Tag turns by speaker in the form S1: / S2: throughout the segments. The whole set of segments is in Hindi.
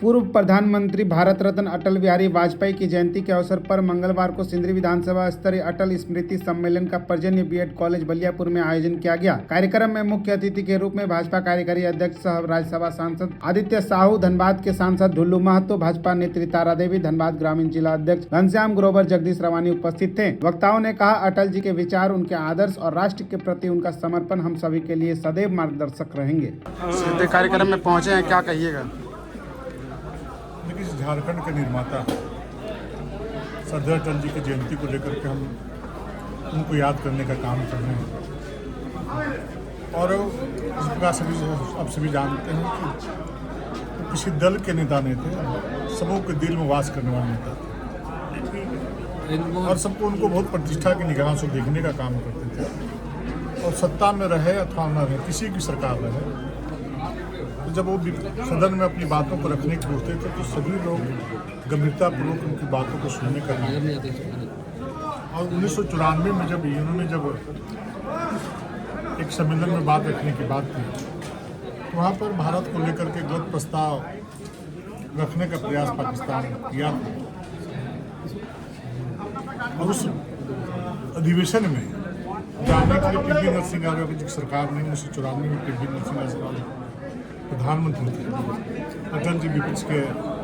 S1: पूर्व प्रधानमंत्री भारत रत्न अटल बिहारी वाजपेयी की जयंती के अवसर पर मंगलवार को सिंदरी विधानसभा स्तरीय अटल स्मृति सम्मेलन का पर्जन्य बीएड कॉलेज बलियापुर में आयोजन किया गया। कार्यक्रम में मुख्य अतिथि के रूप में भाजपा कार्यकारी अध्यक्ष सह राज्यसभा सांसद आदित्य साहू, धनबाद के सांसद ढुल्लू महतो, भाजपा नेत्री तारा देवी, धनबाद ग्रामीण जिला अध्यक्ष घनश्याम ग्रोवर, जगदीश रवानी उपस्थित थे। वक्ताओं ने कहा, अटल जी के विचार, उनके आदर्श और राष्ट्र के प्रति उनका समर्पण हम सभी के लिए सदैव मार्गदर्शक रहेंगे। कार्यक्रम में पहुंचे हैं, क्या कहिएगा?
S2: देखिए, झारखंड के निर्माता सरदार अटल जी की जयंती को लेकर के हम उनको याद करने का काम कर रहे हैं। और इस प्रकार आप सभी जानते हैं कि वो किसी दल के नेता नहीं थे, सबों के दिल में वास करने वाले नेता थे और सबको उनको बहुत प्रतिष्ठा की निगाह से देखने का काम करते थे। और सत्ता में रहे अथवा न रहे, किसी की सरकार रहे, जब वो सदन में अपनी बातों को रखने के उठते थे तो सभी लोग गंभीरतापूर्वक उनकी बातों को सुनने का और 1994 में जब इन्होंने एक सम्मेलन में बात रखने की बात की तो वहाँ पर भारत को लेकर के गलत प्रस्ताव रखने का प्रयास पाकिस्तान ने किया और उस अधिवेशन में जाने के लिए पी नरसिंह राव की सरकार ने 1994 में पी नरसिंह राव प्रधानमंत्री थे, अटल जी विपक्ष के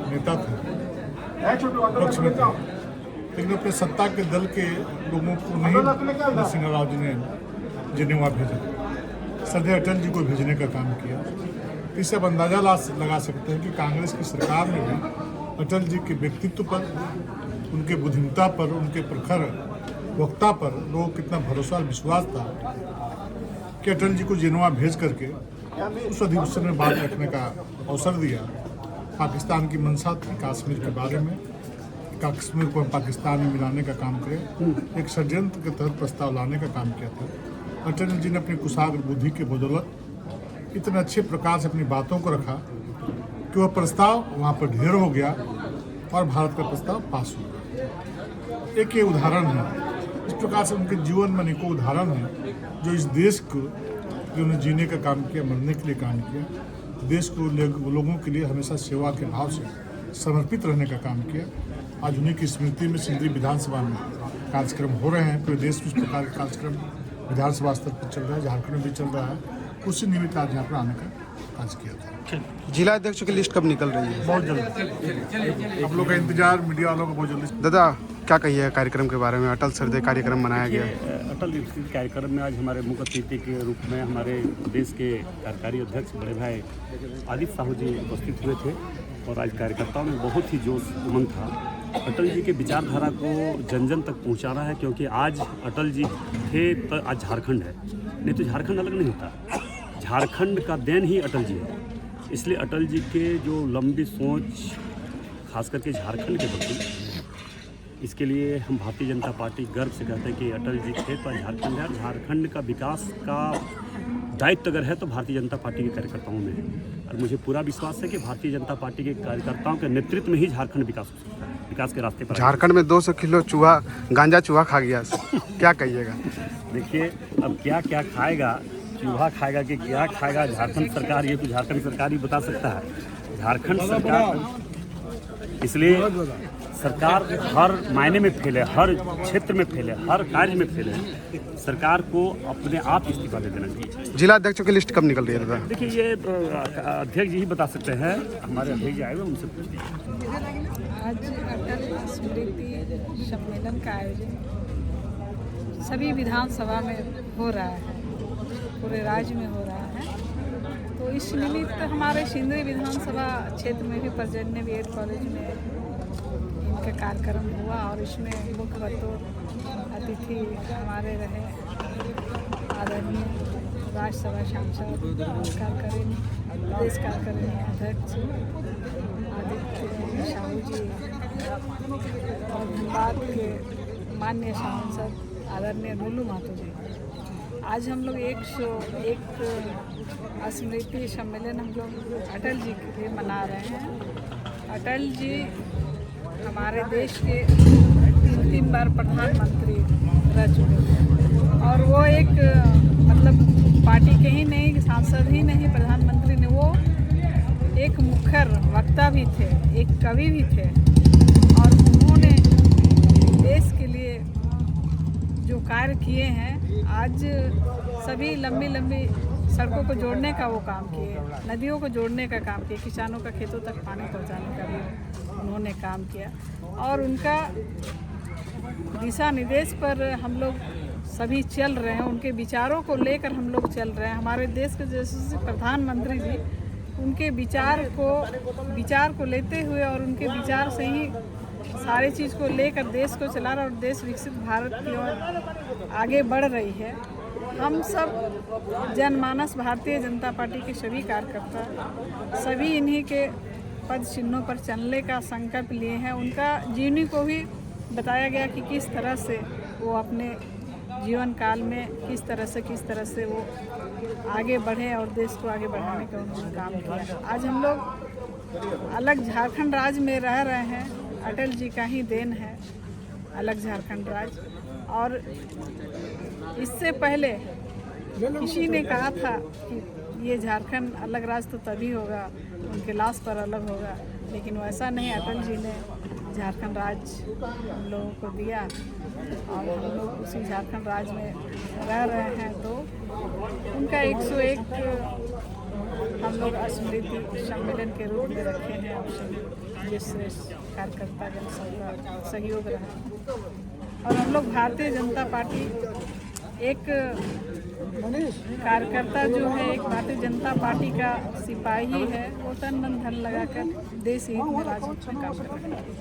S2: नेता थे, पक्ष में थे, लेकिन अपने सत्ता के दल के लोगों को नहीं नरसिंह राव जी ने जिनेवा भेजा, सरदार अटल जी को भेजने का काम किया। इससे अब अंदाजा लगा सकते हैं कि कांग्रेस की सरकार में भी अटल जी के व्यक्तित्व पर, उनके बुद्धिमत्ता पर, उनके प्रखर वक्ता पर लोगों को कितना भरोसा और विश्वास था कि अटल जी को जिनेवा भेज करके उस अधिवेशन में बात रखने का अवसर दिया। पाकिस्तान की मंशा थी कश्मीर के बारे में, कश्मीर को पाकिस्तान में मिलाने का काम करे, एक षड्यंत्र के तहत प्रस्ताव लाने का काम किया था। अटल जी ने अपनी कुशाग्र बुद्धि के बदौलत इतने अच्छे प्रकार से अपनी बातों को रखा कि वह प्रस्ताव वहाँ पर ढेर हो गया और भारत का प्रस्ताव पास हो गया। एक ये उदाहरण है। इस प्रकार से उनके जीवन में अनेकों उदाहरण हैं जो इस देश को उन्होंने जीने का काम किया, मरने के लिए काम किया, देश को लोगों के लिए हमेशा सेवा के भाव से समर्पित रहने का काम किया। आज उन्हीं की स्मृति में सिंदरी विधानसभा में कार्यक्रम हो रहे हैं। पूरे देश में इस प्रकार के कार्यक्रम विधानसभा स्तर पर चल रहा है, झारखंड में भी चल रहा है। उसी निमित्त आज यहाँ पर आने का कार्य किया था।
S1: जिला अध्यक्ष की लिस्ट कब निकल रही है?
S2: बहुत जल्द। आप लोग का इंतजार मीडिया वालों का बहुत जल्दी।
S1: दादा, क्या कहिए कार्यक्रम के बारे में? अटल श्रद्धेय कार्यक्रम मनाया गया।
S3: अटल स्मृति कार्यक्रम में आज हमारे मुख्य अतिथि के रूप में हमारे देश के कार्यकारी अध्यक्ष बड़े भाई आदित्य साहू जी उपस्थित हुए थे और आज कार्यकर्ताओं में बहुत ही जोश उमंग था। अटल जी के विचारधारा को जन जन तक पहुंचाना है, क्योंकि आज अटल जी थे तो आज झारखंड है, नहीं तो झारखंड अलग नहीं होता। झारखंड का देन ही अटल जी है। इसलिए अटल जी के जो लंबी सोच, खास करके झारखंड के प्रति, इसके लिए हम भारतीय जनता पार्टी गर्व से कहते हैं कि अटल जी थे तो झारखंड है। झारखंड का विकास का दायित्व अगर है तो भारतीय जनता पार्टी के कार्यकर्ताओं में है और मुझे पूरा विश्वास है कि भारतीय जनता पार्टी के कार्यकर्ताओं के नेतृत्व में ही झारखंड विकास हो सकता है, विकास के रास्ते पर।
S1: झारखंड में 200 किलो गांजा चूहा खा गया, क्या कहिएगा?
S3: देखिए, अब क्या क्या खाएगा, चूहा खाएगा कि क्या खाएगा झारखंड सरकार, ये तो झारखंड सरकार ही बता सकता है। झारखंड सरकार, इसलिए सरकार हर मायने में फेल है, हर क्षेत्र में फेल है, हर कार्य में फेल है। सरकार को अपने आप इस्तीफा दे देना चाहिए।
S1: जिला अध्यक्षों की लिस्ट कब निकल रही है दादा?
S3: देखिए, ये अध्यक्ष जी ही बता सकते हैं, हमारे अध्यक्ष जी आए हुए, उनसे पूछ लीजिए।
S4: आज अटल स्मृति सम्मेलन का आयोजन सभी विधानसभा में हो रहा है, पूरे राज्य में हो रहा है। तो इस निमित्त हमारे सिंदरी विधानसभा क्षेत्र में भी पर्जन्य बीएड कॉलेज में इनका कार्यक्रम हुआ और इसमें मुख्य बतौर अतिथि हमारे रहे आदरणीय राज्यसभा सांसद, प्रदेश कार्यकारिणी अध्यक्ष आदित्य साहू जी और धनबाद के माननीय सांसद आदरणीय ढुल्लू महतो जी। आज हम लोग 101 स्मृति सम्मेलन हम लोग अटल जी के लिए मना रहे हैं। अटल जी हमारे देश के 3 बार प्रधानमंत्री रह चुके थे और वो एक मतलब पार्टी के ही नहीं, सांसद ही नहीं, प्रधानमंत्री ने वो एक मुखर वक्ता भी थे, एक कवि भी थे और उन्होंने देश के लिए जो कार्य किए हैं, आज सभी लंबी लंबी सड़कों को जोड़ने का वो काम किए, नदियों को जोड़ने का काम किए, किसानों का खेतों तक पानी पहुंचाने का भी उन्होंने काम किया और उनका दिशा निर्देश पर हम लोग सभी चल रहे हैं, उनके विचारों को लेकर हम लोग चल रहे हैं। हमारे देश के जैसे प्रधानमंत्री जी उनके विचार को लेते हुए और उनके विचार से ही सारी चीज़ को लेकर देश को चला रहा और देश विकसित भारत की ओर आगे बढ़ रही है। हम सब जनमानस भारतीय जनता पार्टी के सभी कार्यकर्ता सभी इन्हीं के पद चिन्हों पर चलने का संकल्प लिए हैं। उनका जीवनी को भी बताया गया कि किस तरह से वो अपने जीवन काल में किस तरह से वो आगे बढ़े और देश को आगे बढ़ाने का उन्होंने काम किया। आज हम लोग अलग झारखंड राज्य में रह रहे हैं, अटल जी का ही देन है अलग झारखंड राज्य। और इससे पहले किसी ने कहा था कि ये झारखंड अलग राज्य तो तभी होगा उनके लाश पर अलग होगा, लेकिन वैसा नहीं, अटल जी ने झारखंड राज्य हम लोगों को दिया और हम लोग उसी झारखंड राज्य में रह रहे हैं। तो उनका 101 हम लोग स्मृति सम्मेलन के रूप में रखे हैं और जिससे कार्यकर्ता जन सबका सहयोग रहा। और हम लोग भारतीय जनता पार्टी एक कार्यकर्ता जो है, एक भारतीय जनता पार्टी का सिपाही है, वो तन मन धन लगाकर देश हित में राजनीति में काम कर रहे हैं।